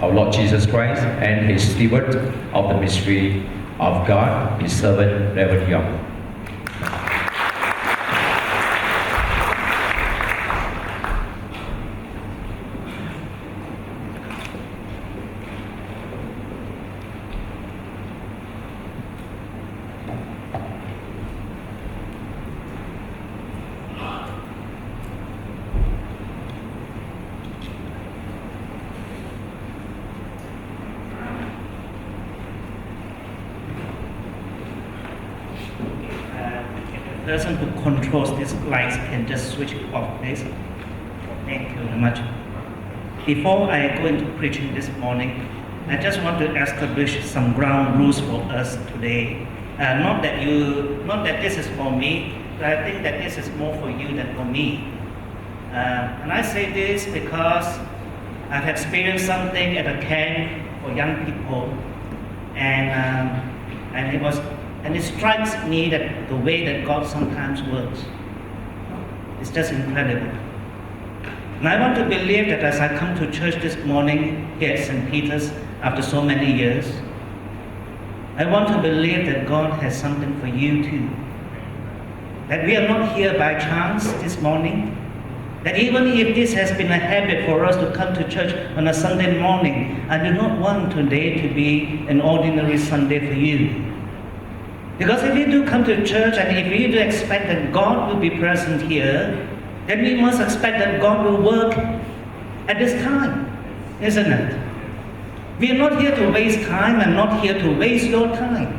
our Lord Jesus Christ and His steward of the mystery of God, His servant, Reverend Yong. The person who controls these lights can just switch it off, please. Thank you very much. Before I go into preaching this morning, I just want to establish some ground rules for us today. Not that this is for me, but I think that this is more for you than for me. And I say this because I've experienced something at a camp for young people, and it strikes me that the way that God sometimes works is just incredible. And I want to believe that as I come to church this morning here at St. Peter's after so many years, I want to believe that God has something for you too. That we are not here by chance this morning. That even if this has been a habit for us to come to church on a Sunday morning, I do not want today to be an ordinary Sunday for you. Because if you do come to church and if you do expect that God will be present here, then we must expect that God will work at this time, isn't it? We are not here to waste time. I'm not here to waste your time.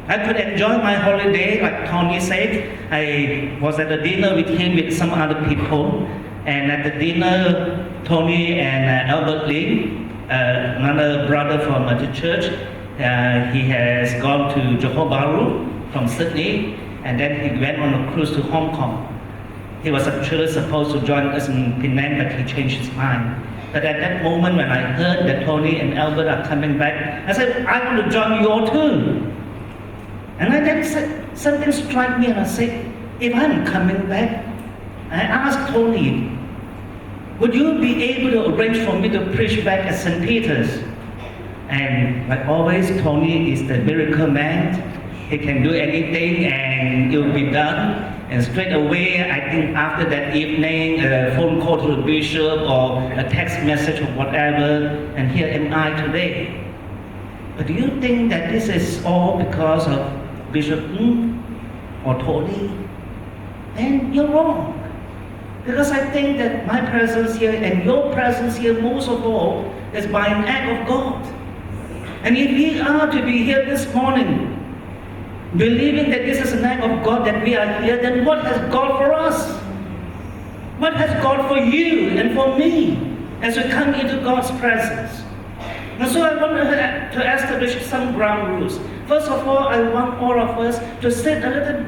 I could enjoy my holiday, like Tony said. I was at a dinner with him with some other people, and at the dinner, Tony and Albert Lee, another brother from the church, he has gone to Johor Bahru from Sydney, and then he went on a cruise to Hong Kong. He was actually supposed to join us in Penang, but he changed his mind. But at that moment when I heard that Tony and Albert are coming back, I said, I want to join you all too. And I then said, something struck me and I said, if I'm coming back, I asked Tony, would you be able to arrange for me to preach back at St. Peter's? And like always, Tony is the miracle man. He can do anything and it will be done. And straight away, I think after that evening, a phone call to the bishop or a text message or whatever, and here am I today. But do you think that this is all because of Bishop or Tony? Then you're wrong. Because I think that my presence here and your presence here most of all is by an act of God. And if we are to be here this morning, believing that this is an act of God that we are here, then what has God for us? What has God for you and for me as we come into God's presence? And so I want to establish some ground rules. First of all, I want all of us to sit a little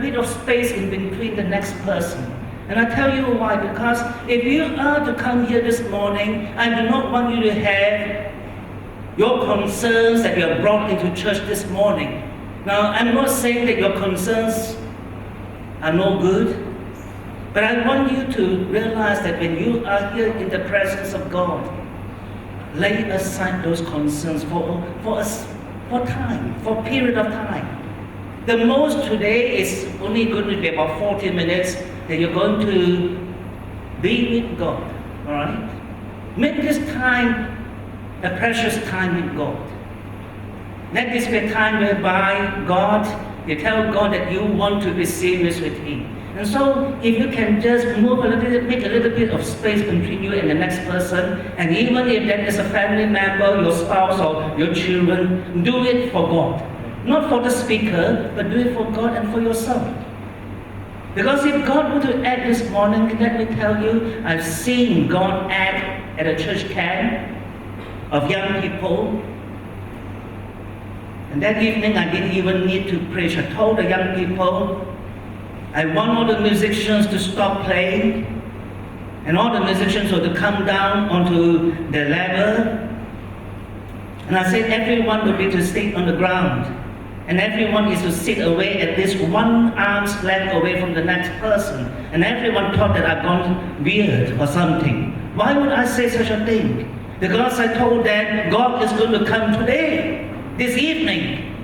bit of space in between the next person. And I tell you why, because if you are to come here this morning, I do not want you to have your concerns that you have brought into church this morning. Now, I'm not saying that your concerns are no good, but I want you to realize that when you are here in the presence of God, lay aside those concerns for time, for a period of time. The most today is only going to be about 40 minutes that you're going to be with God, all right? Make this time a precious time with God. Let this be a time whereby you tell God that you want to be serious with Him. And so, if you can just move a little bit, make a little bit of space between you and the next person, and even if that is a family member, your spouse or your children, do it for God. Not for the speaker, but do it for God and for yourself. Because if God were to act this morning, let me tell you, I've seen God act at a church camp of young people. And that evening I didn't even need to preach. I told the young people, I want all the musicians to stop playing, and all the musicians were to come down onto the level. And I said everyone would be to sit on the ground, and everyone is to sit away at least 1 arm's length away from the next person. And everyone thought that I've gone weird or something. Why would I say such a thing? Because I told them God is going to come today, this evening.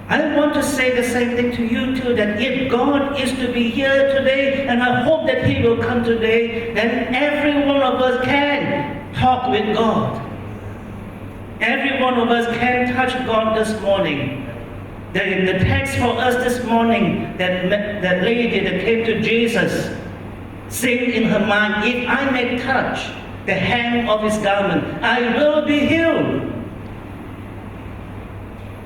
I want to say the same thing to you too, that if God is to be here today, and I hope that He will come today, then every one of us can talk with God. Every one of us can touch God this morning. The text for us this morning, that lady that came to Jesus, saying in her mind, if I may touch the hem of His garment, I will be healed.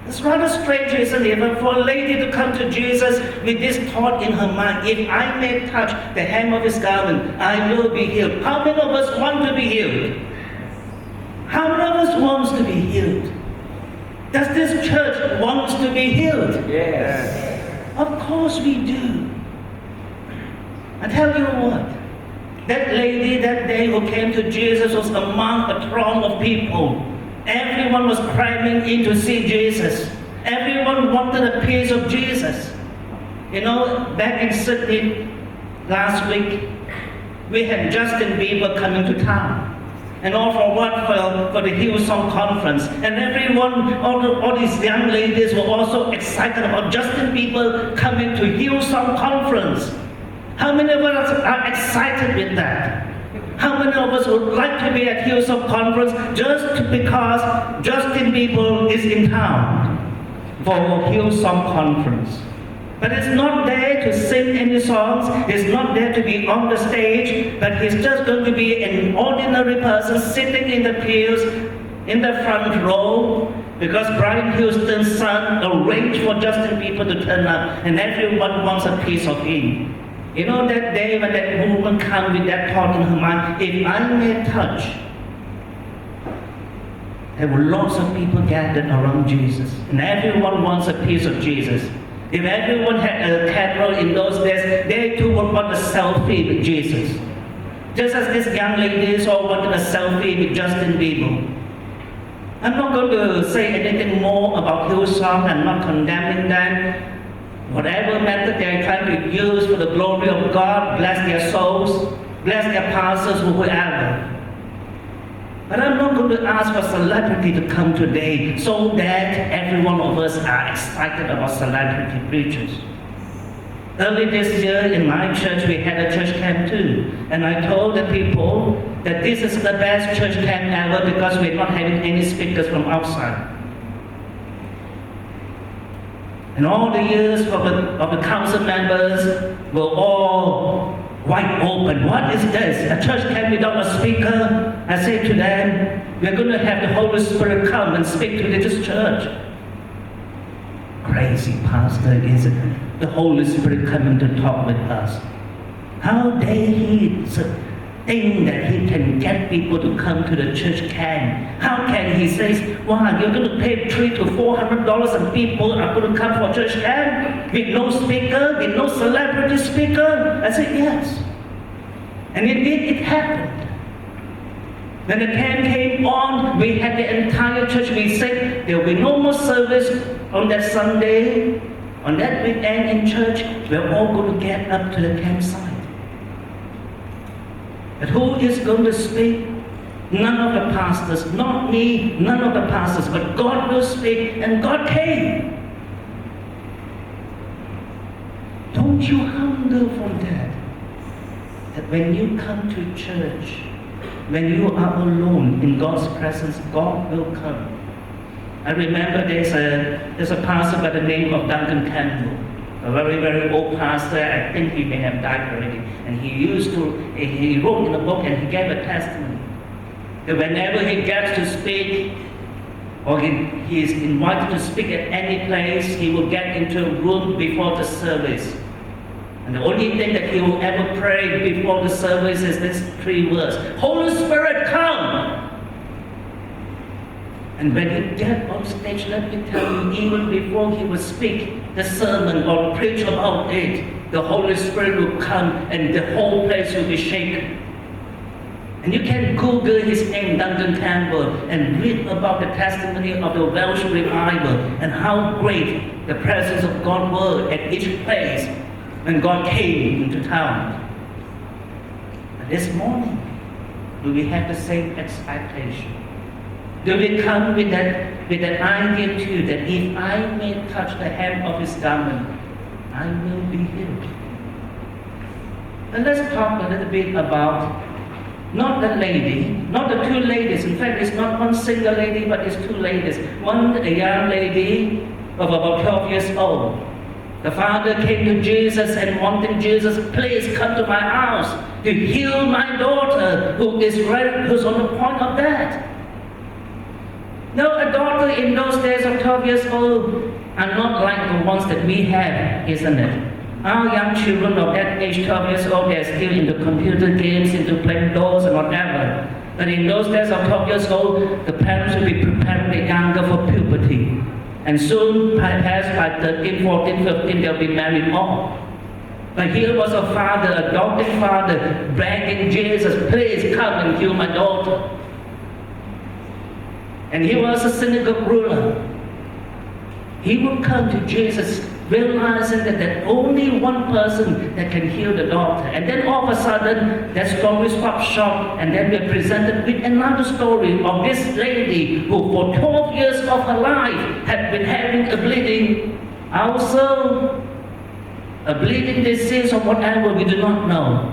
It's rather strange, isn't it? But for a lady to come to Jesus with this thought in her mind, if I may touch the hem of His garment, I will be healed. How many of us want to be healed? How many of us wants to be healed? Does this church want to be healed? Yes. Of course we do. I tell you what, that lady that day who came to Jesus was among a throng of people. Everyone was cramming in to see Jesus. Everyone wanted a piece of Jesus. You know, back in Sydney last week, we had Justin Bieber coming to town. And all for what? For the Hillsong conference. And everyone, all these young ladies were also excited about Justin Bieber coming to Hillsong conference. How many of us are excited with that? How many of us would like to be at Hillsong conference just because Justin Bieber is in town for Hillsong conference? But it's not there to sing any songs, he's not there to be on the stage, but he's just going to be an ordinary person sitting in the pews in the front row, because Brian Houston's son arranged for Justin Bieber to turn up, and everyone wants a piece of him. You know, that day when that woman came with that thought in her mind, if I may touch, there were lots of people gathered around Jesus, and everyone wants a piece of Jesus. If everyone had a camera in those days, they too would want a selfie with Jesus. Just as these young ladies all wanted a selfie with Justin Bieber. I'm not going to say anything more about Hillsong. I'm not condemning them. Whatever method they are trying to use for the glory of God, bless their souls, bless their pastors, whoever. But I'm not going to ask for celebrity to come today so that every one of us are excited about celebrity preachers. Early this year in my church, we had a church camp too. And I told the people that this is the best church camp ever because we're not having any speakers from outside. And all the years of the council members were all wide open. What is this? A church camp without a speaker? I say to them, we're going to have the Holy Spirit come and speak to this church. Crazy pastor, isn't it? The Holy Spirit coming to talk with us. How dare he think that he can get people to come to the church camp? How can he say, wow, you're going to pay $300 to $400 and people are going to come for church camp with no speaker, with no celebrity speaker? I said, yes. And indeed, it happened. When the camp came on, we had the entire church. We said there will be no more service on that Sunday, on that weekend in church. We're all going to get up to the campsite. But who is going to speak? None of the pastors, not me, none of the pastors, but God will speak, and God came. Don't you hunger for that? That when you come to church, when you are alone in God's presence, God will come. I remember there's a pastor by the name of Duncan Campbell, a very, very old pastor. I think he may have died already. And he wrote in a book and he gave a testimony that whenever he gets to speak, or he is invited to speak at any place, he will get into a room before the service. And the only thing that he will ever pray before the service is these 3 words: Holy Spirit, come! And when he gets on stage, let me tell you, even before he will speak the sermon or preach about it, the Holy Spirit will come and the whole place will be shaken. And you can Google his name, Duncan Campbell, and read about the testimony of the Welsh revival and how great the presence of God was at each place when God came into town. And this morning, Do we have the same expectation? Do we come with that idea too, that if I may touch the hem of his garment, I will be healed? And let's talk a little bit about not the lady, not the two ladies. In fact, it's not one single lady, but it's two ladies. One, a young lady of about 12 years old. The father came to Jesus and wanting Jesus, please come to my house to heal my daughter who's on the point of death. No, a daughter in those days of 12 years old are not like the ones that we have, isn't it? Our young children of that age, 12 years old, they're still into computer games, into playing dolls and whatever. But in those days of 12 years old, the parents will be preparing the younger for puberty. And soon, perhaps by 13, 14, 15, they'll be married off. But here was a father, a adopted father, begging Jesus, please come and heal my daughter. And he was a synagogue ruler. He would come to Jesus realizing that only one person that can heal the daughter. And then all of a sudden, that story stopped short, and then we're presented with another story of this lady who for 12 years of her life had been having a bleeding ulcer, a bleeding disease or whatever, we do not know.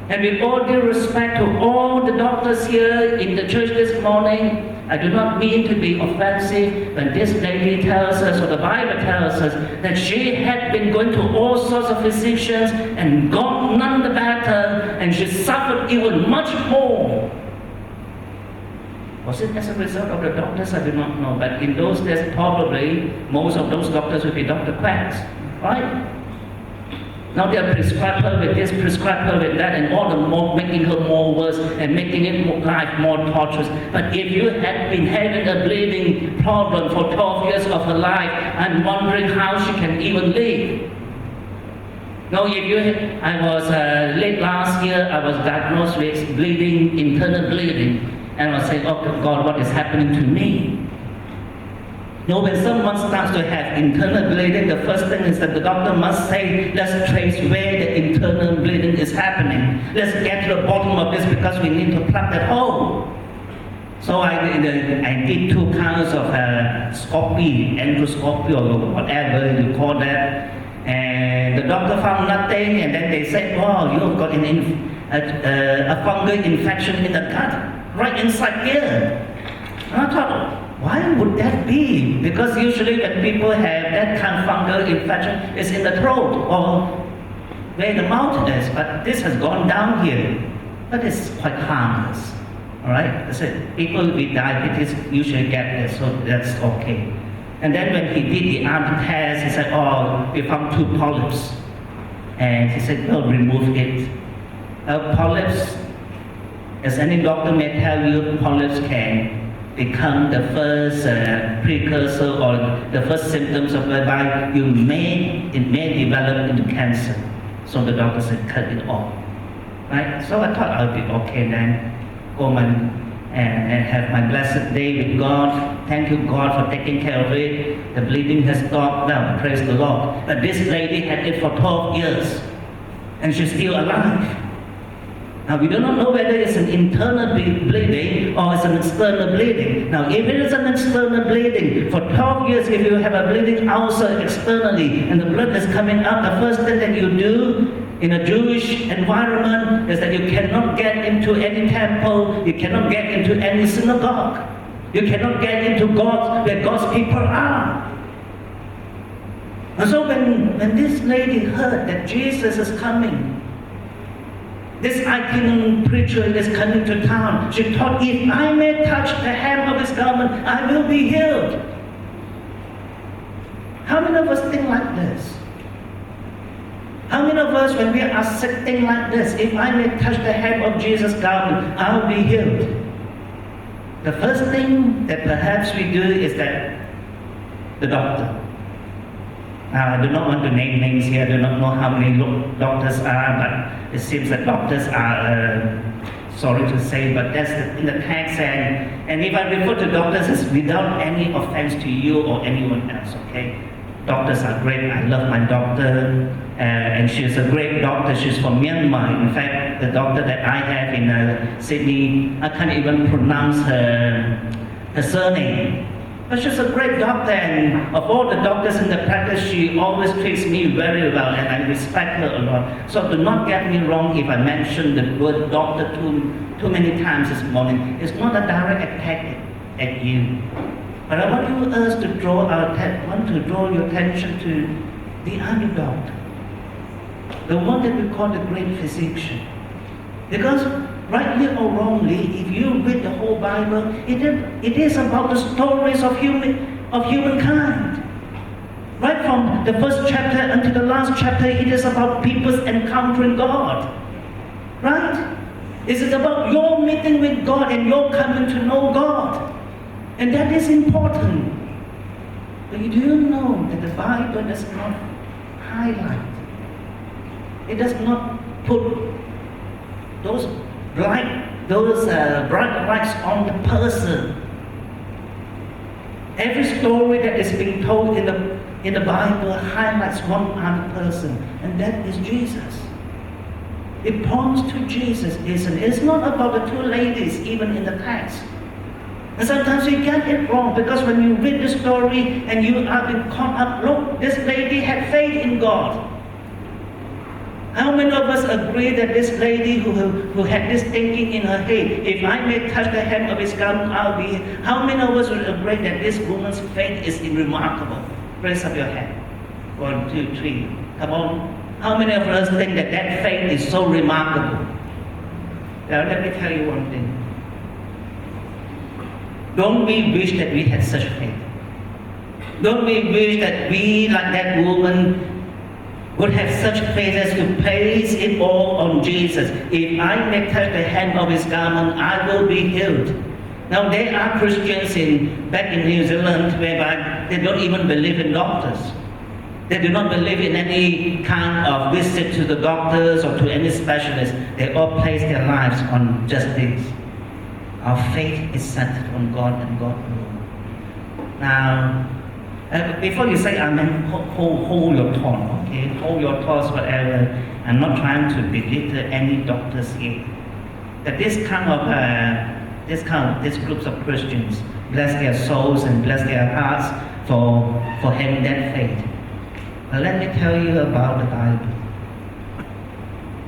And with all due respect to all the doctors here in the church this morning, I do not mean to be offensive when this lady tells us, or the Bible tells us, that she had been going to all sorts of physicians and got none the better, and she suffered even much more. Was it as a result of the doctors? I do not know. But in those days, probably most of those doctors would be Dr. Quacks, right? Now they prescribe her with this, prescribe her with that, and all the more making her more worse and making life more torturous. But if you had been having a bleeding problem for 12 years of her life, I'm wondering how she can even live. Now, I was late last year, I was diagnosed with bleeding, internal bleeding, and I was saying, oh God, what is happening to me? Now, when someone starts to have internal bleeding, the first thing is that the doctor must say, let's trace where the internal bleeding is happening. Let's get to the bottom of this because we need to plug that hole. So I did 2 kinds of endoscopy or whatever you call that. And the doctor found nothing, and then they said, oh, you've got a fungal infection in the gut, right inside here. And I thought, why would that be? Because usually when people have that kind of fungal infection, it's in the throat or where the mouth is. But this has gone down here. But it's quite harmless. Alright? People with diabetes usually get this, so that's okay. And then when he did the other test, he said, oh, we found 2 polyps. And he said, well, remove it. Polyps, as any doctor may tell you, polyps can become the first precursor or the first symptoms of whereby it may develop into cancer. So the doctor said, cut it off. Right? So I thought I'll be okay then. Go and have my blessed day with God. Thank you, God, for taking care of it. The bleeding has stopped now. Praise the Lord. But this lady had it for 12 years, and she's still alive. Now, we do not know whether it's an internal bleeding or it's an external bleeding. Now, if it is an external bleeding, for 12 years, if you have a bleeding ulcer externally and the blood is coming up, the first thing that you do in a Jewish environment is that you cannot get into any temple, you cannot get into any synagogue, you cannot get into where God's people are. And so when this lady heard that Jesus is coming, this itinerant preacher is coming to town, she thought, if I may touch the hem of his garment, I will be healed. How many of us think like this? How many of us, when we are sick, think like this? If I may touch the hem of Jesus' garment, I'll be healed. The first thing that perhaps we do is that the doctor. I do not want to name names here. I do not know how many doctors are, but it seems that doctors are, sorry to say, but that's in the text. And if I refer to doctors, it's without any offense to you or anyone else, okay? Doctors are great. I love my doctor, and she's a great doctor. She's from Myanmar. In fact, like the doctor that I have in Sydney. I can't even pronounce her surname. But she's a great doctor, and of all the doctors in the practice, she always treats me very well, and I respect her a lot. So do not get me wrong if I mention the word doctor too many times this morning. It's not a direct attack at you. But I want to draw your attention to the other doctor, the one that we call the great physician. Because rightly or wrongly, if you read the whole Bible, it is about the stories of humankind. Right from the first chapter until the last chapter, it is about people's encountering God. Right? It is about your meeting with God and your coming to know God. And that is important. But you do know that the Bible does not highlight. It does not put those bright lights on the person. Every story that is being told in the Bible highlights one other person, and that is Jesus. It points to Jesus, isn't it? It's not about the two ladies, even in the text. And sometimes you get it wrong, because when you read the story and you are being caught up, look, this lady had faith in God. How many of us agree that this lady who had this thinking in her head, if I may touch the hem of his garment, I'll be healed? How many of us would agree that this woman's faith is remarkable? Raise up your hand. 1, 2, 3. Come on. How many of us think that faith is so remarkable? Now let me tell you one thing. Don't we wish that we had such faith? Don't we wish that we, like that woman, would have such faith as to place it all on Jesus? If I may touch the hem of his garment, I will be healed. Now there are Christians back in New Zealand whereby they don't even believe in doctors. They do not believe in any kind of visit to the doctors or to any specialist. They all place their lives on just this. Our faith is centered on God and God alone. Now, before you say amen, hold your tone, okay? Hold your thoughts, whatever. I'm not trying to belittle any doctors here. That these groups of Christians, bless their souls and bless their hearts for having that faith. But let me tell you about the Bible.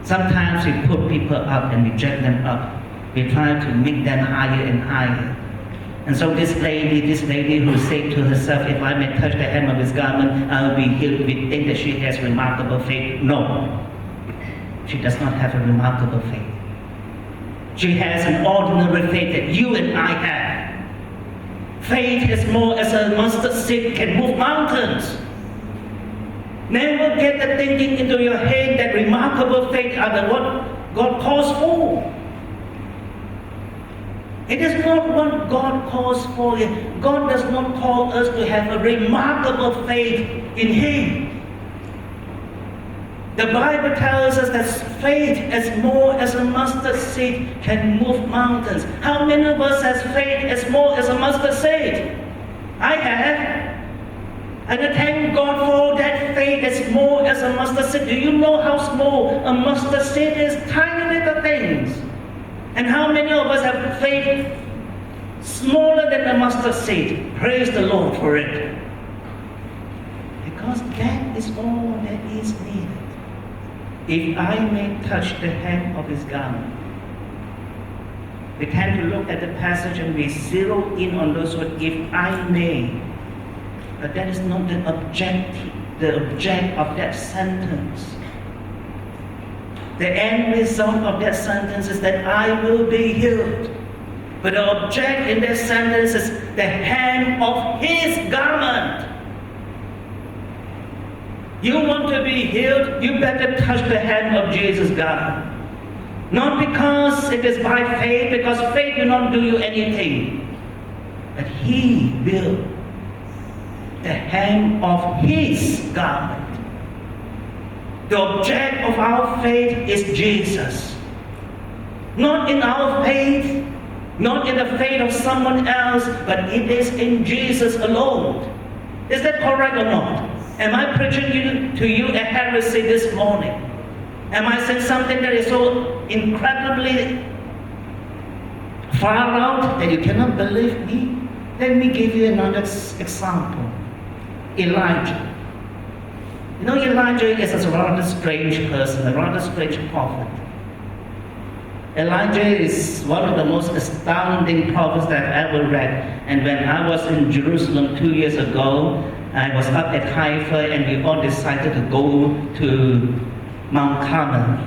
Sometimes we put people up and we jack them up. We try to make them higher and higher. And so this lady who said to herself, if I may touch the hem of his garment, I will be healed. We think that she has remarkable faith. No, she does not have a remarkable faith. She has an ordinary faith that you and I have. Faith is more as a mustard seed can move mountains. Never get the thinking into your head that remarkable faith are what God calls for. It is not what God calls for. God does not call us to have a remarkable faith in Him. The Bible tells us that faith, as more as a mustard seed, can move mountains. How many of us has faith as more as a mustard seed? I have. And I thank God for that faith as more as a mustard seed. Do you know how small a mustard seed is? Tiny little things. And how many of us have faith smaller than the mustard seed? Praise the Lord for it. Because that is all that is needed. If I may touch the hem of his garment. We tend to look at the passage and we zero in on those words, if I may. But that is not the object of that sentence. The end result of that sentence is that I will be healed. But the object in that sentence is the hem of his garment. You want to be healed, you better touch the hem of Jesus' garment. Not because it is by faith, because faith will not do you anything. But he will. The hem of his garment. The object of our faith is Jesus. Not in our faith, not in the faith of someone else, but it is in Jesus alone. Is that correct or not? Am I preaching to you a heresy this morning? Am I saying something that is so incredibly far out that you cannot believe me? Let me give you another example. Elijah. You know, Elijah is a rather strange person, a rather strange prophet. Elijah is one of the most astounding prophets that I've ever read. And when I was in Jerusalem 2 years ago, I was up at Haifa and we all decided to go to Mount Carmel,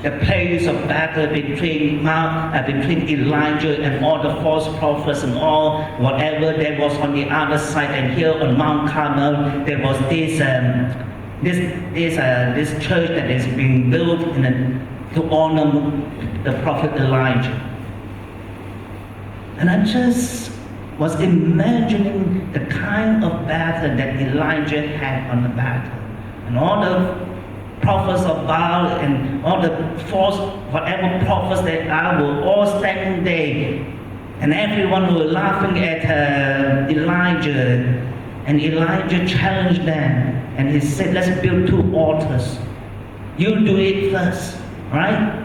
the place of battle between Elijah and all the false prophets and all whatever that was on the other side. And here on Mount Carmel, there was this church that is being built to honor the prophet Elijah. And I just was imagining the kind of battle that Elijah had on the battle, and all the prophets of Baal and all the false whatever prophets they are were all standing there, and everyone were laughing at Elijah. And Elijah challenged them, and he said, let's build 2 altars. You do it first, right?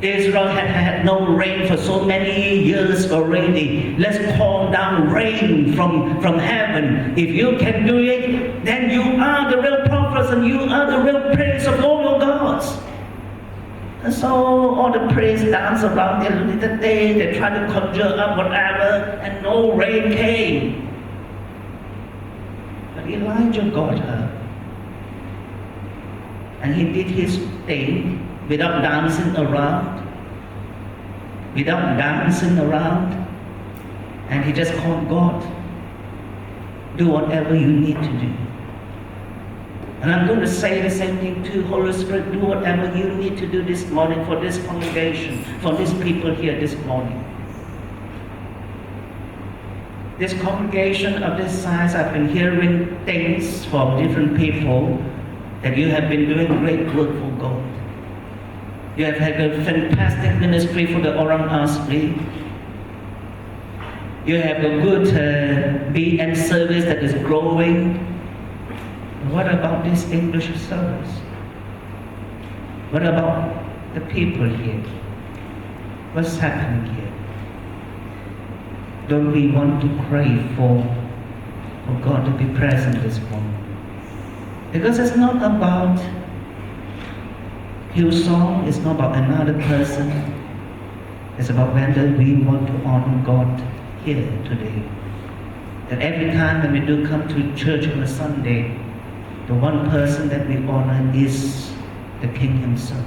Israel had no rain for so many years already. Let's pour down rain from heaven. If you can do it, then you are the real prophets and you are the real priests of all your gods. And so all the priests dance around their little day, they try to conjure up whatever, and no rain came. But Elijah got her. And he did his thing without dancing around. And he just called God, do whatever you need to do. And I'm going to say the same thing to Holy Spirit, do whatever you need to do this morning for this congregation, for these people here this morning. This congregation of this size, I've been hearing things from different people that you have been doing great work for God. You have had a fantastic ministry for the Orang Asli. You have a good BN service that is growing. What about this English service? What about the people here? What's happening here? Don't we want to pray for God to be present this morning? Because it's not about Hillsong, it's not about another person. It's about whether we want to honor God here today. That every time when we do come to church on a Sunday, the one person that we honor is the King Himself.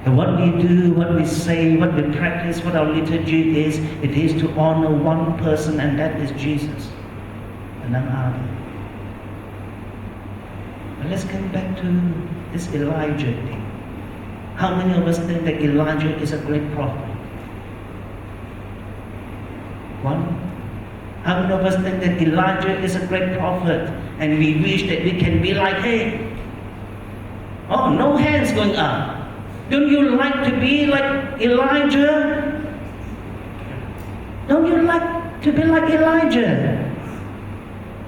And what we do, what we say, what we practice, what our liturgy is, it is to honor one person, and that is Jesus, and none other. But let's come back to this Elijah thing. How many of us think that Elijah is a great prophet? One. How many of us think that Elijah is a great prophet and we wish that we can be like him? Oh, no hands going up. Don't you like to be like Elijah? Don't you like to be like Elijah?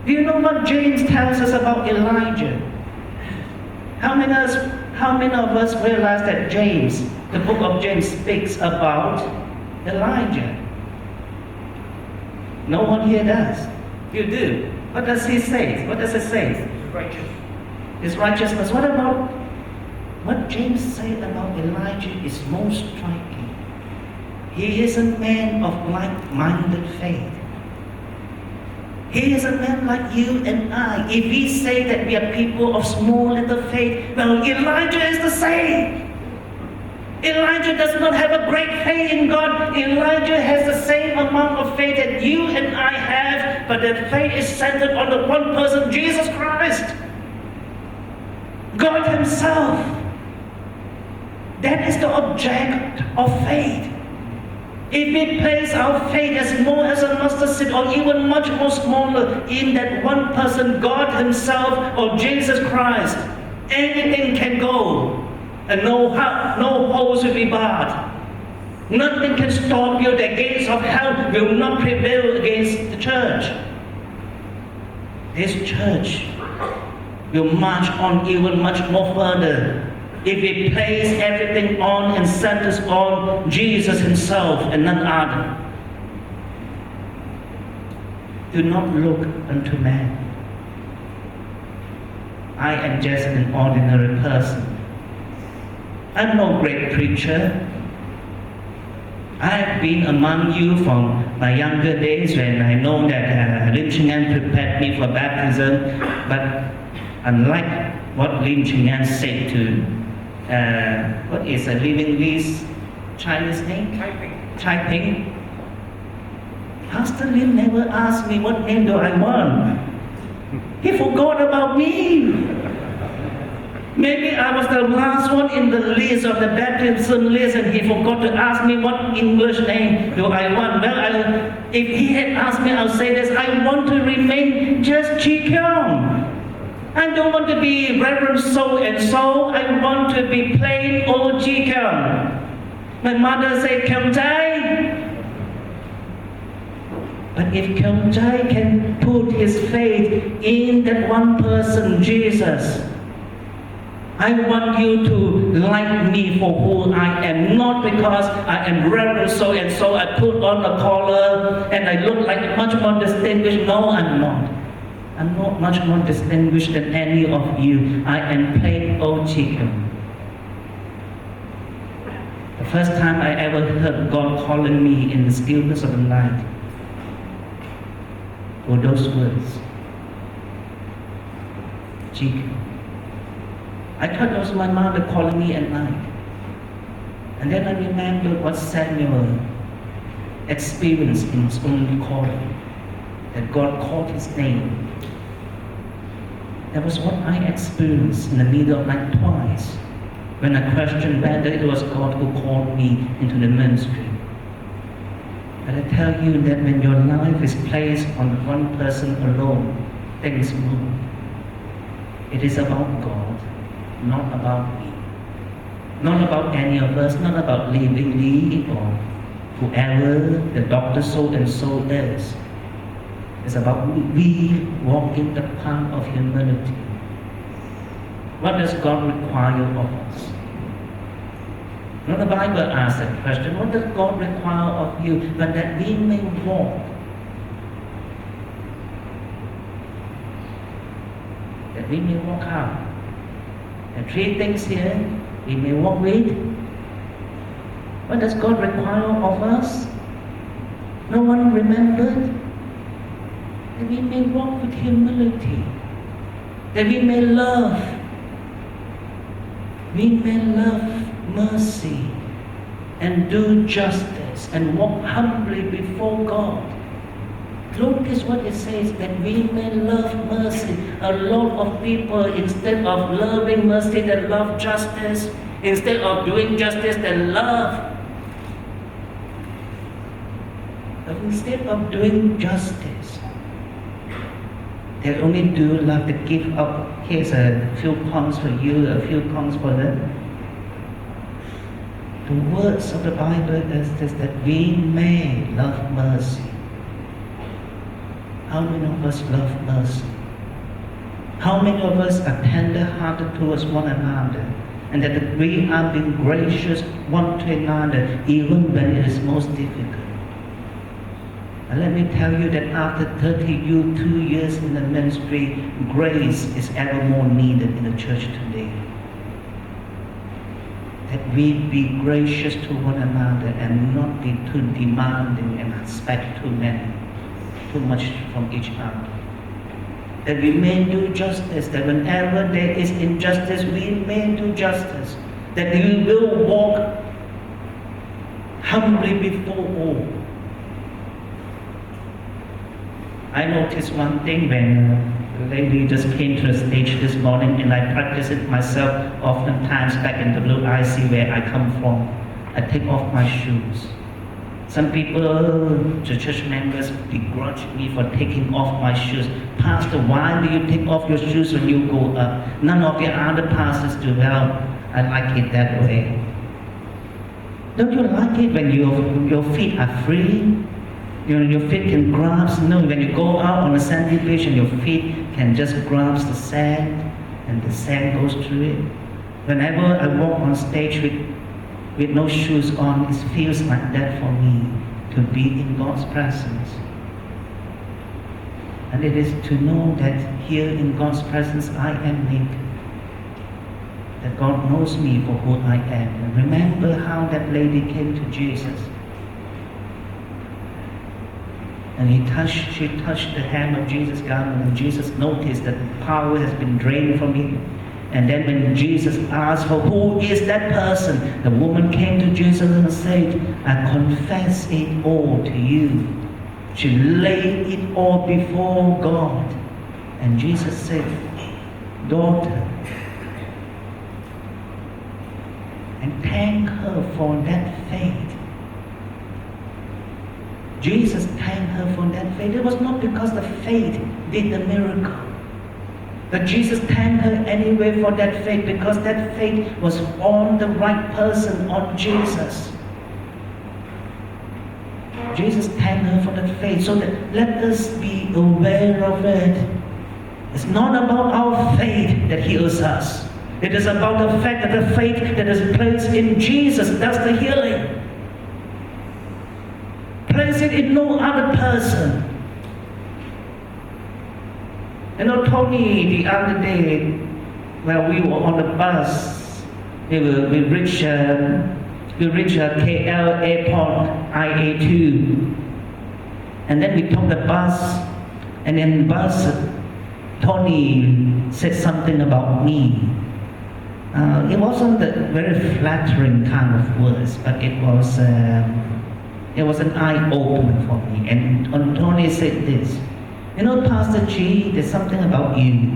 Do you know what James tells us about Elijah? How many of us realize that James, the book of James, speaks about Elijah? No one here does. You do. What does he say? What does it say? Righteous. His righteousness. What about what James said about Elijah is most striking. He is a man of like-minded faith. He is a man like you and I. If we say that we are people of small little faith, well, Elijah is the same. Elijah does not have a great faith in God. Elijah has the same amount of faith that you and I have, but that faith is centered on the one person, Jesus Christ. God Himself. That is the object of faith. If we place our faith as small as a mustard seed, or even much more smaller, in that one person, God Himself or Jesus Christ, anything can go. And no holes will be barred. Nothing can stop you. The gates of hell will not prevail against the church. This church will march on even much more further if we place everything on and centers on Jesus Himself and none other. Do not look unto man. I am just an ordinary person. I'm no great preacher. I've been among you from my younger days when I know that Lim Ching An prepared me for baptism, but unlike what Lim Ching An said to, what is a Living Lee's Chinese name? Chai Ping. Pastor Lim never asked me what name do I want. He forgot about me. Maybe I was the last one in the list of the baptism list and he forgot to ask me what English name do I want. Well, if he had asked me, I'll say this: I want to remain just Chee Keong. I don't want to be Reverend so and so. I want to be plain old Chee Keong. My mother said Keong Chai. But if Keong Chai can put his faith in that one person, Jesus, I want you to like me for who I am, not because I am Reverend so and so. I put on a collar and I look like much more distinguished. No, I'm not. I'm not much more distinguished than any of you. I am plain old Chee Keong. The first time I ever heard God calling me in the stillness of the night were those words, Chee Keong. I thought it was my mother calling me at night. And then I remembered what Samuel experienced in his own calling, that God called his name. That was what I experienced in the middle of night twice, when I questioned whether it was God who called me into the ministry. But I tell you that when your life is placed on one person alone, things move. It is about God, not about me. Not about any of us, not about Living Lee or whoever the Dr. so and so is. It's about we walking the path of humility. What does God require of us? Now the Bible asks that question, what does God require of you? But that we may walk. That we may walk out. There are three things here we may walk with. What does God require of us? No one remembered. That we may walk with humility. That we may love. We may love mercy and do justice and walk humbly before God. Notice what it says, that we may love mercy. A lot of people, instead of loving mercy, they love justice. Instead of doing justice, they love. But instead of doing justice, they only do love. To give up. Here's a few points for you, a few points for them. The words of the Bible is this, that we may love mercy. How many of us love mercy? How many of us are tender-hearted towards one another, and that we are being gracious one to another even when it is most difficult? And let me tell you that after 32 years in the ministry, grace is ever more needed in the church today. That we be gracious to one another and not be too demanding and expect too much from each other. That we may do justice, that whenever there is injustice, we may do justice. That we will walk humbly before all. I noticed one thing when the lady just came to the stage this morning, and I practice it myself oftentimes back in the WIC where I come from. I take off my shoes. Some people, the church members, begrudge me for taking off my shoes. Pastor, why do you take off your shoes when you go up? None of the other pastors do. Well, I like it that way. Don't you like it when your feet are free? Your feet can grasp. When you go out on a sandy beach and your feet can just grasp the sand and the sand goes through it. Whenever I walk on stage with no shoes on, it feels like that for me, to be in God's presence. And it is to know that here in God's presence I am naked. That God knows me for who I am. And remember how that lady came to Jesus. And she touched the hem of Jesus' garment, and Jesus noticed that power has been drained from him. And then when Jesus asked her, who is that person? The woman came to Jesus and said, I confess it all to you. She laid it all before God. And Jesus said, daughter, and thank her for that faith. Jesus thanked her for that faith. It was not because the faith did the miracle. But Jesus thanked her anyway for that faith, because that faith was on the right person, on Jesus. Jesus thanked her for that faith, so that let us be aware of it. It's not about our faith that heals us. It is about the fact that the faith that is placed in Jesus does the healing. Place it in no other person. You know, Tony, the other day, when we were on the bus, we reached KL airport, IA2. And then we took the bus, and in the bus, Tony said something about me. It wasn't a very flattering kind of words, but it was an eye-opener for me. And Tony said this, you know, Pastor Chee, there's something about you.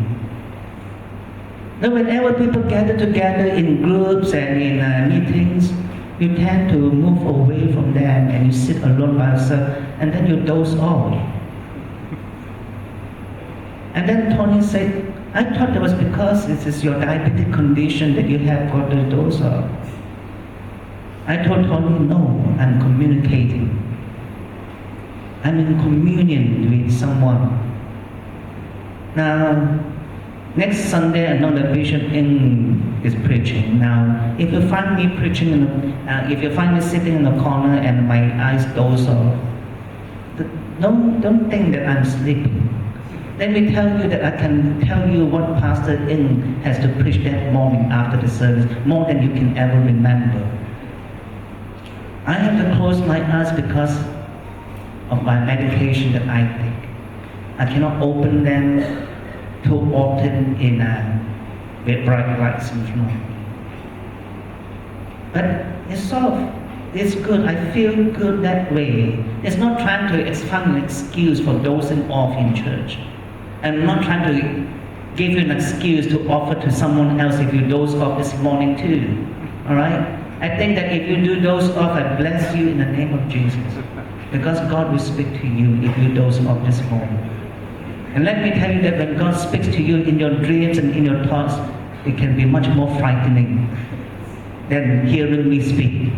Now, whenever people gather together in groups and in meetings, you tend to move away from them and you sit alone by yourself, and then you doze off. And then Tony said, I thought it was because it is your diabetic condition that you have got the doze off. I told Tony, no, I'm communicating. I'm in communion with someone. Now, next Sunday, another Bishop is preaching. Now, if you find me preaching, if you find me sitting in the corner and my eyes doze off, don't think that I'm sleeping. Let me tell you that I can tell you what Pastor In has to preach that morning after the service, more than you can ever remember. I have to close my eyes because of my medication that I take. I cannot open them too often with bright lights in front of me. But it's good. I feel good that way. It's not trying to find an excuse for dozing off in church. I'm not trying to give you an excuse to offer to someone else if you doze off this morning too. Alright? I think that if you do doze off, I bless you in the name of Jesus. Because God will speak to you if you doze off this morning. And let me tell you that when God speaks to you in your dreams and in your thoughts, it can be much more frightening than hearing me speak.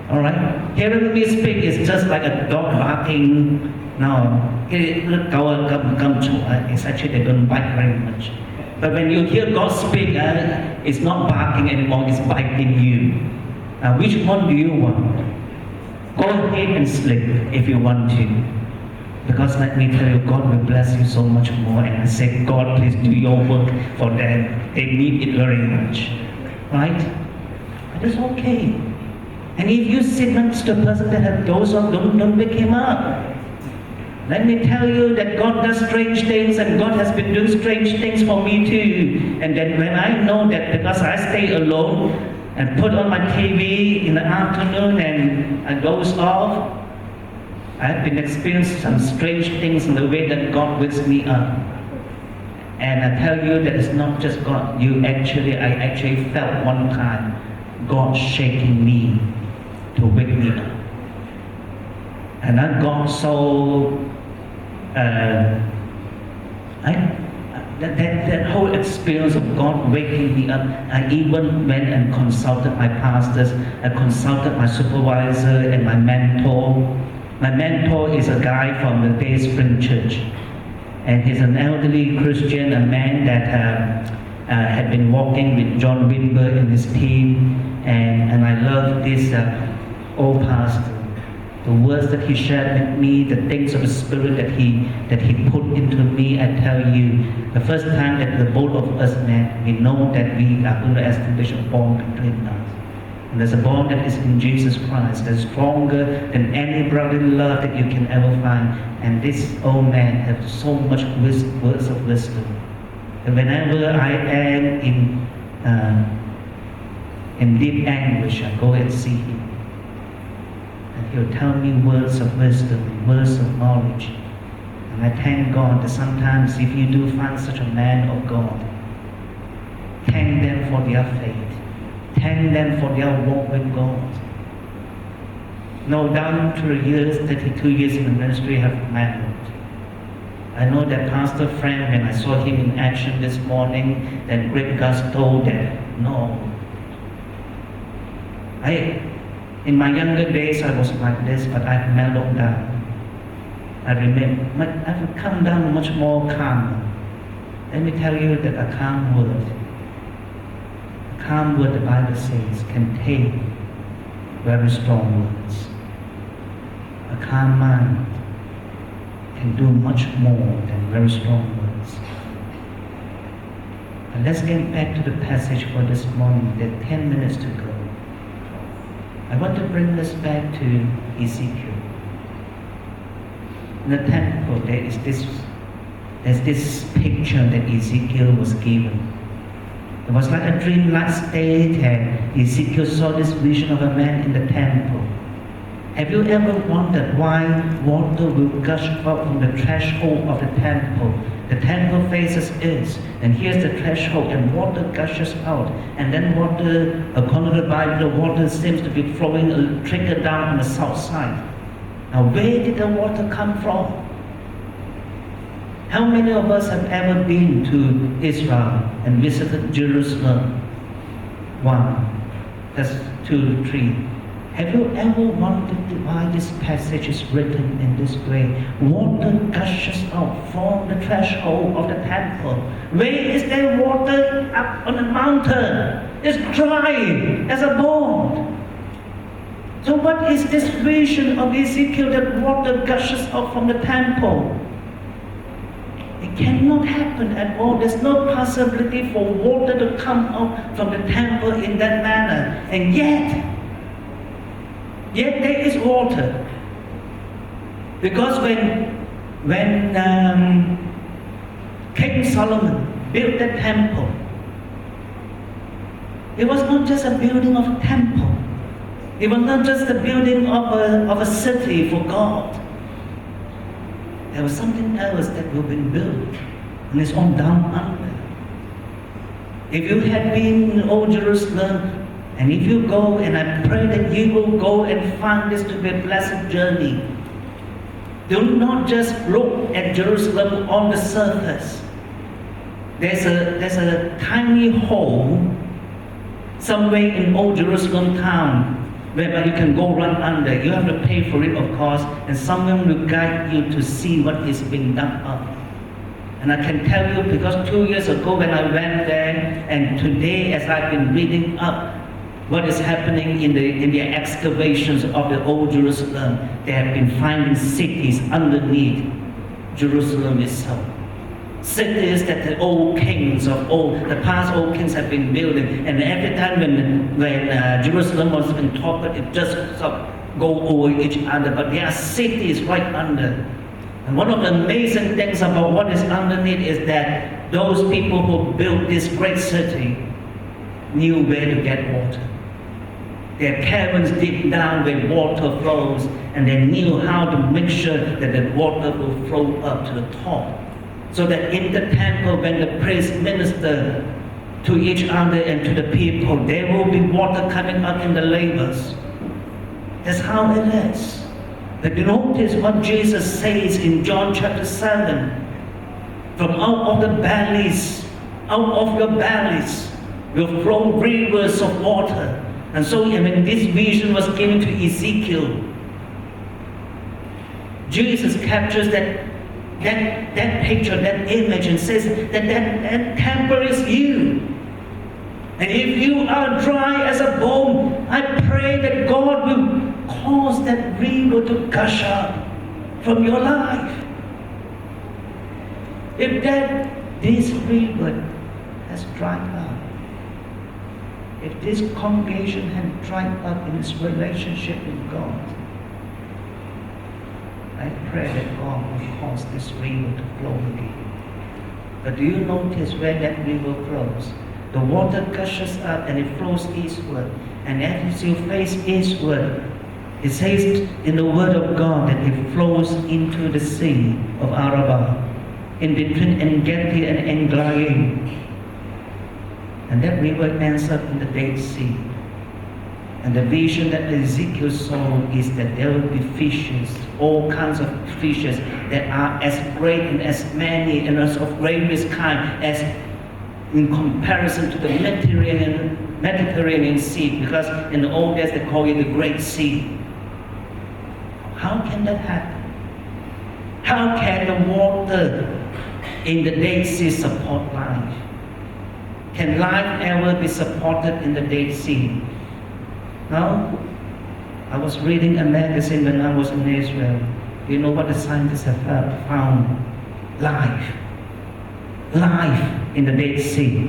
Alright? Hearing me speak is just like a dog barking. No. It's actually they don't bite very much. But when you hear God speak, it's not barking anymore, it's biting you. Which one do you want? Go ahead and sleep if you want to. Because let me tell you, God will bless you so much more. And I say, God, please do your work for them. They need it very much. Right? But it's okay. And if you sit next to a person that has dozed off, don't wake him up. Let me tell you that God does strange things, and God has been doing strange things for me too. And then when I know that, because I stay alone and put on my TV in the afternoon and I doze off, I've been experiencing some strange things in the way that God wakes me up. And I tell you that it's not just God. I actually felt one time God shaking me to wake me up. And I got so that whole experience of God waking me up, I even went and consulted my pastors, I consulted my supervisor and my mentor. My mentor is a guy from the Day Spring Church, and he's an elderly Christian, a man that had been walking with John Wimber and his team, and I love this old pastor. The words that he shared with me, the things of the Spirit that he put into me, I tell you, the first time that the both of us met, we know that we are going to establish a bond between us. And there's a bond that is in Jesus Christ that's stronger than any brotherly love that you can ever find. And this old man has so much words of wisdom. And whenever I am in deep anguish, I go and see him. And he'll tell me words of wisdom, words of knowledge. And I thank God that sometimes if you do find such a man of God, thank them for their faith. Thank them for their walk with God. No doubt through the years, 32 years in the ministry, have mattered. I know that Pastor Frank, when I saw him in action this morning, that great gusto, that no. In my younger days, I was like this, but I've mellowed down. I've come down much more calm. Let me tell you that a calm word, the Bible says, contain very strong words. A calm mind can do much more than very strong words. But let's get back to the passage for this morning. There are 10 minutes to go. I want to bring us back to Ezekiel. In the temple, there's this picture that Ezekiel was given. It was like a dreamlike state, and Ezekiel saw this vision of a man in the temple. Have you ever wondered why water will gush out from the threshold of the temple? The temple faces east, and here's the threshold, and water gushes out. And then water, according to the Bible, the water seems to be flowing a trickle down on the south side. Now, where did the water come from? How many of us have ever been to Israel and visited Jerusalem? 1. That's 2, 3. Have you ever wondered why this passage is written in this way? Water gushes out from the threshold of the temple. Where is there water? Up on the mountain. It's dry as a bone. So what is this vision of Ezekiel that water gushes out from the temple? It cannot happen at all. There's no possibility for water to come out from the temple in that manner. And yet there is water. Because when King Solomon built the temple, it was not just a building of a temple. It was not just the building of a city for God. There was something else that will be built, and it's on down under. If you had been in Old Jerusalem, and if you go, and I pray that you will go and find this to be a blessed journey, do not just look at Jerusalem on the surface. There's a tiny hole somewhere in Old Jerusalem town whereby you can go run under. You have to pay for it, of course, and someone will guide you to see what is being done up. And I can tell you, because 2 years ago when I went there, and today as I've been reading up what is happening in the excavations of the Old Jerusalem, they have been finding cities underneath Jerusalem itself. Cities that the old kings of old, the past old kings have been building, and every time when Jerusalem was being toppled, it just sort of go over each other. But there are cities right under. And one of the amazing things about what is underneath is that those people who built this great city knew where to get water. Their caverns deep down where water flows, and they knew how to make sure that the water will flow up to the top. So that in the temple, when the priests minister to each other and to the people, there will be water coming up in the lavers. That's how it is. But you notice what Jesus says in John chapter 7. From out of the valleys, out of your valleys will flow rivers of water. And so when this vision was given to Ezekiel, Jesus captures that that picture, that image, and says that temple is you. And if you are dry as a bone, I pray that God will cause that river to gush up from your life. If this river has dried up, if this congregation has dried up in its relationship with God, I pray that God will cause this river to flow again. But do you notice where that river flows? The water gushes up and it flows eastward. And as you face eastward, it says in the Word of God that it flows into the Sea of Arabah, in between En-Gedi and En-Gedi. And that river ends up in the Dead Sea. And the vision that Ezekiel saw is that there will be fishes, all kinds of fishes that are as great and as many and as of various kind as in comparison to the Mediterranean Sea, because in the old days they call it the Great Sea. How can that happen? How can the water in the Dead Sea support life? Can life ever be supported in the Dead Sea? No. I was reading a magazine when I was in Israel. You know what the scientists have found? Life. Life in the Dead Sea.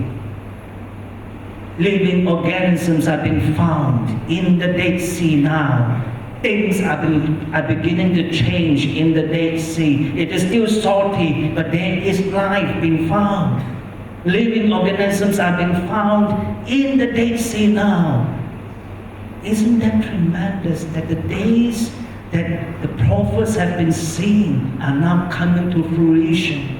Living organisms have been found in the Dead Sea now. Things are beginning to change in the Dead Sea. It is still salty, but there is life being found. Living organisms are being found in the Dead Sea now. Isn't that tremendous that the days that the prophets have been seeing are now coming to fruition?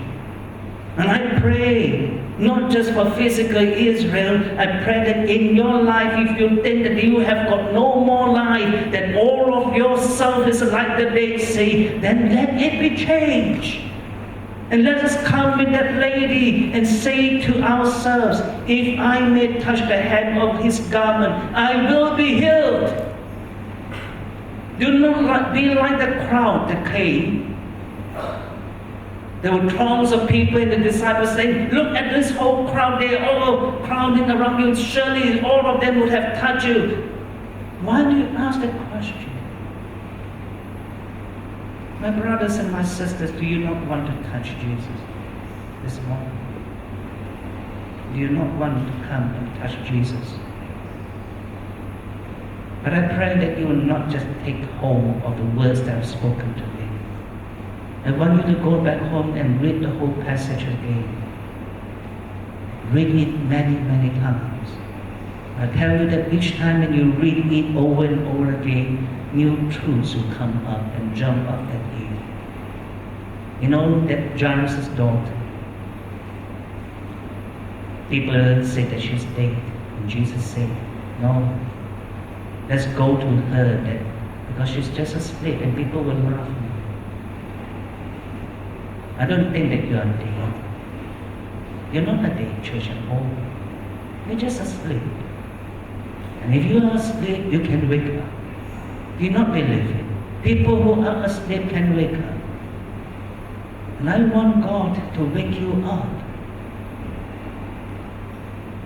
And I pray, not just for physical Israel, I pray that in your life, if you think that you have got no more life, that all of yourself is like the Dead Sea, then let it be changed. And let us come with that lady and say to ourselves, if I may touch the hem of his garment, I will be healed. Do not be like the crowd that came. There were throngs of people and the disciples saying, look at this whole crowd, they're all crowding around you. Surely all of them would have touched you. Why do you ask that question? My brothers and my sisters, do you not want to touch Jesus this morning? Do you not want to come and touch Jesus? But I pray that you will not just take hold of the words that I've spoken today. I want you to go back home and read the whole passage again. Read it many, many times. I tell you that each time when you read it over and over again, new truths will come up and jump up at you. You know that Jairus' daughter, people say that she's dead. And Jesus said, no, let's go to her because she's just asleep and people will laugh at me. I don't think that you are dead. You're not a dead, church at home. You're just asleep. And if you are asleep, you can wake up. Do you not believe it? People who are asleep can wake up. And I want God to wake you up.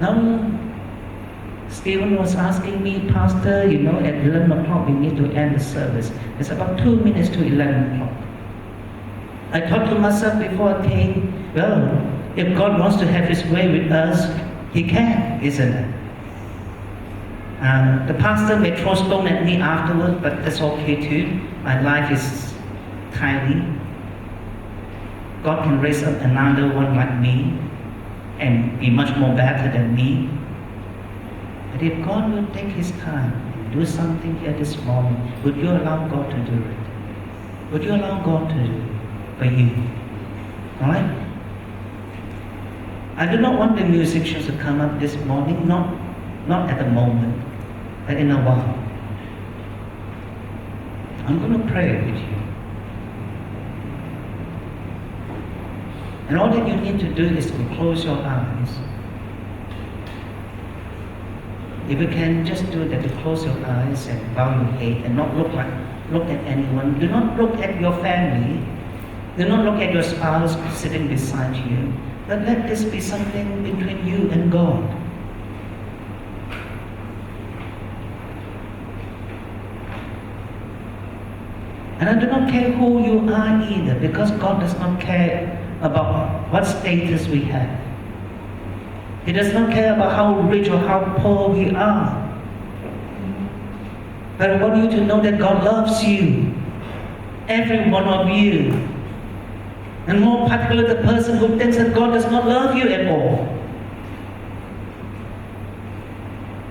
Now, Stephen was asking me, Pastor, at 11 o'clock we need to end the service. It's about 2 minutes to 11 o'clock. I thought to myself before I came, well, if God wants to have His way with us, He can, isn't it? The pastor may throw stone at me afterwards, but that's okay too. My life is tiny. God can raise up another one like me and be much more better than me. But if God will take His time and do something here this morning, would you allow God to do it? Would you allow God to do it for you? Alright? I do not want the musicians to come up this morning, not at the moment, but in a while. I'm going to pray with you. And all that you need to do is to close your eyes. If you can just do that, to close your eyes and bow your head and not look at anyone. Do not look at your family. Do not look at your spouse sitting beside you, but let this be something between you and God. And I do not care who you are either, because God does not care about what status we have. He does not care about how rich or how poor we are. But I want you to know that God loves you, every one of you. And more particularly the person who thinks that God does not love you at all.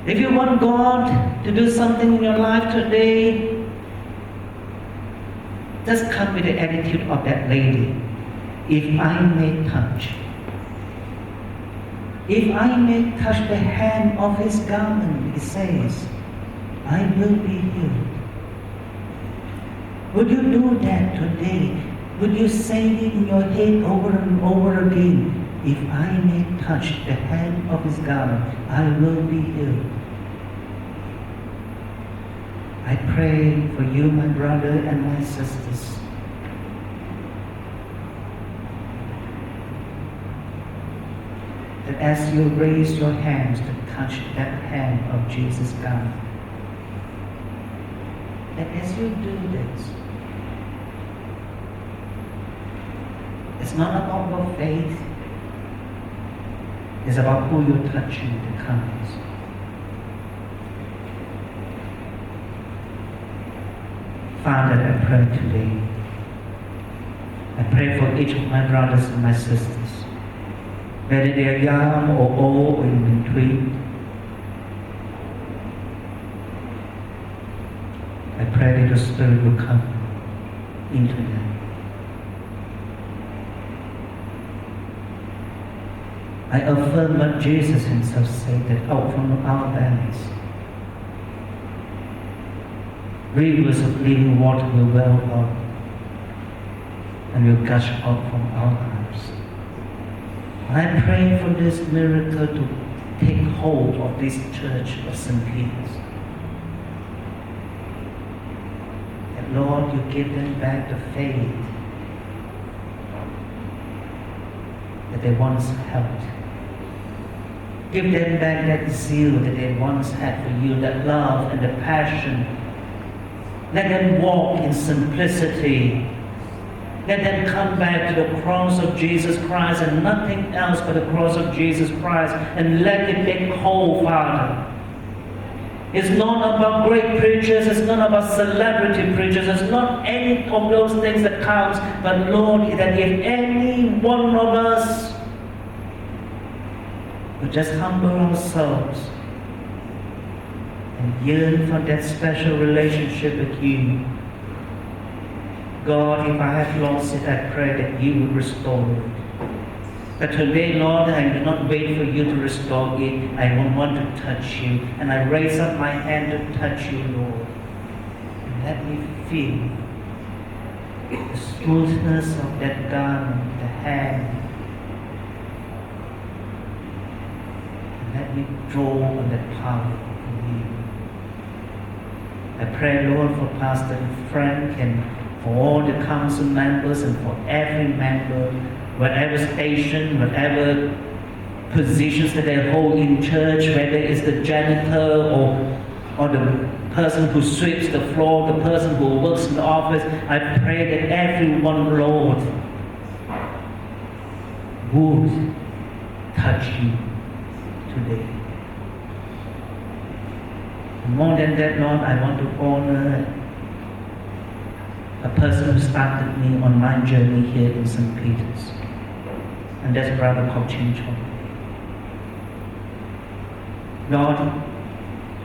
If you want God to do something in your life today, just come with the attitude of that lady. If I may touch. If I may touch the hem of his garment, it says, I will be healed. Would you do that today? Would you say it in your head over and over again? If I may touch the hem of his garment, I will be healed. I pray for you, my brother and my sisters. That as you raise your hands to touch that hem of Jesus' garment, that as you do this, it's not about your faith, it's about who you're touching that counts. Father, I pray today. I pray for each of my brothers and my sisters, whether they are young or old or in between. I pray that your Spirit will come into them. I affirm what Jesus himself said, that out from our bellies rivers of living water will well up and will gush out from our lives. I pray for this miracle to take hold of this church of St. Peter's. That Lord, you give them back the faith that they once held. Give them back that zeal that they once had for you, that love and the passion. Let them walk in simplicity. Let them come back to the cross of Jesus Christ and nothing else but the cross of Jesus Christ, and let it take hold, Father. It's not about great preachers, it's not about celebrity preachers, it's not any of those things that counts, but Lord, that if any one of us would just humble ourselves and yearn for that special relationship with you. God, if I have lost it, I pray that you will restore it. But today, Lord, I do not wait for you to restore it. I want to touch you. And I raise up my hand to touch you, Lord. And let me feel the smoothness of that garment, the hand. And let me draw on that power from you. I pray, Lord, for Pastor Frank and for all the council members and for every member, whatever station, whatever positions that they hold in church, whether it's the janitor or the person who sweeps the floor, the person who works in the office. I pray that everyone, Lord, would touch you today. More than that, Lord, I want to honor a person who started me on my journey here in St. Peter's. And that's Brother Keong. Lord,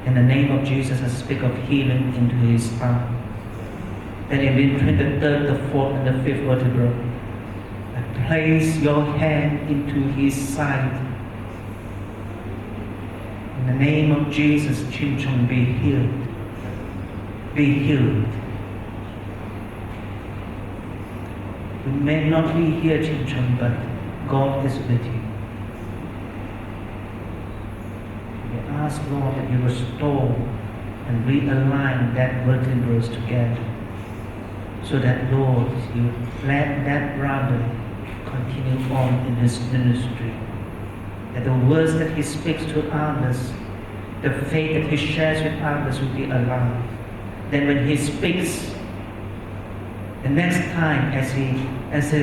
in the name of Jesus, I speak of healing into his spine. That in between the third, the fourth, and the fifth vertebra, I place your hand into his side. In the name of Jesus, Keong, be healed. Be healed. You may not be here, Keong, but God is with you. We ask, Lord, that you restore and realign that vertebrae together so that, Lord, you let that brother continue on in his ministry. That the words that he speaks to others, the faith that he shares with others will be alive. Then when he speaks, the next time as he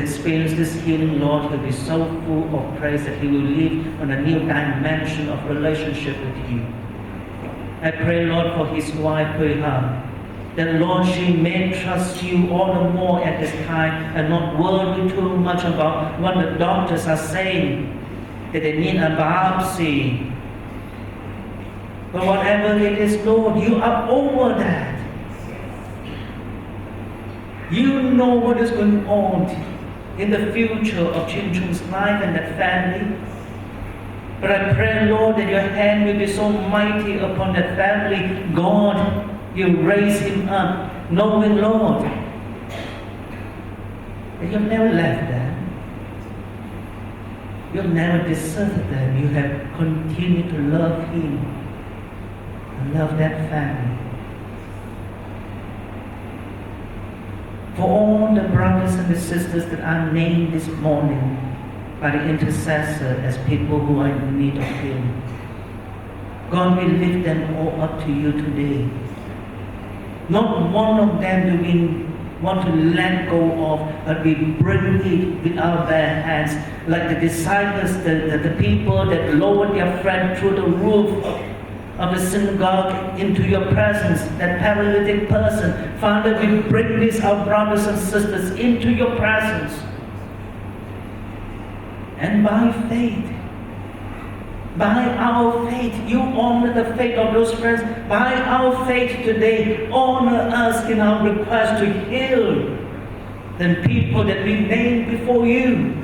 experiences this healing, Lord, he'll be so full of praise that he will live on a new dimension of relationship with you. I pray, Lord, for his wife, Keong, that, Lord, she may trust you all the more at this time and not worry too much about what the doctors are saying, that they need a biopsy. But whatever it is, Lord, you are over that. You know what is going on in the future of Chin Chung's life and that family. But I pray, Lord, that your hand will be so mighty upon that family. God, you raise him up, knowing, Lord, that you've never left them. You've never deserted them. You have continued to love him and love that family. For all the brothers and the sisters that are named this morning by the intercessor as people who are in need of healing, God, we lift them all up to you today. Not one of them do we want to let go of, but we bring it with our bare hands, like the disciples, the people that lowered their friend through the roof of the synagogue into your presence, that paralytic person. Father, we bring these, our brothers and sisters, into your presence. And by faith, by our faith, you honor the faith of those friends. By our faith today, honor us in our request to heal the people that we name before you.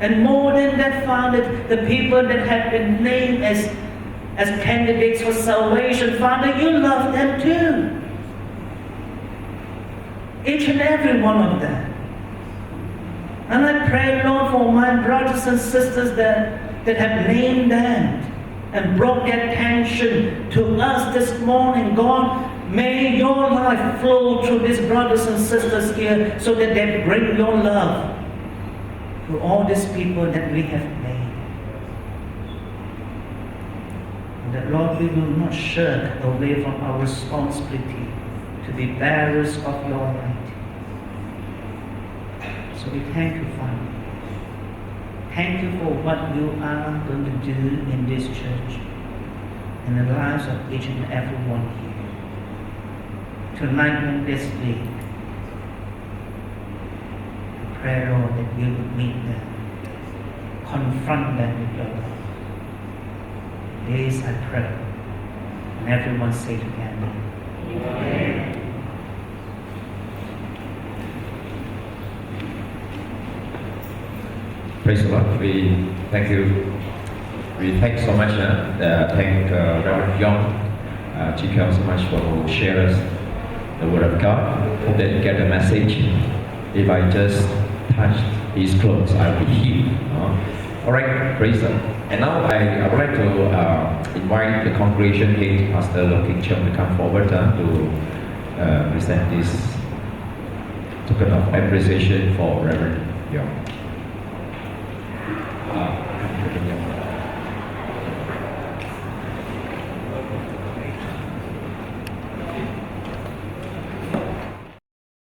And more than that, Father, the people that have been named as candidates for salvation, Father, you love them too. Each and every one of them. And I pray, Lord, for my brothers and sisters that have named them and brought their attention to us this morning. God, may your life flow through these brothers and sisters here so that they bring your love to all these people that we have made. And that, Lord, we will not shirk away from our responsibility to be bearers of your light. So we thank you, Father. Thank you for what you are going to do in this church and the lives of each and every one here. Tonight and this week, I pray, Lord, that you would meet them, confront them with your love. This I pray. And everyone say together, Amen. Praise the Lord. We thank you. We thank so much. Thank Reverend Yong, Chee so much for sharing us the Word of God. Hope that you get the message. If I just touch his clothes, I will be healed. Alright, praise the Lord. And now I would like to invite the congregation head, Pastor Keong, to come forward to present this token of appreciation for Reverend Yong.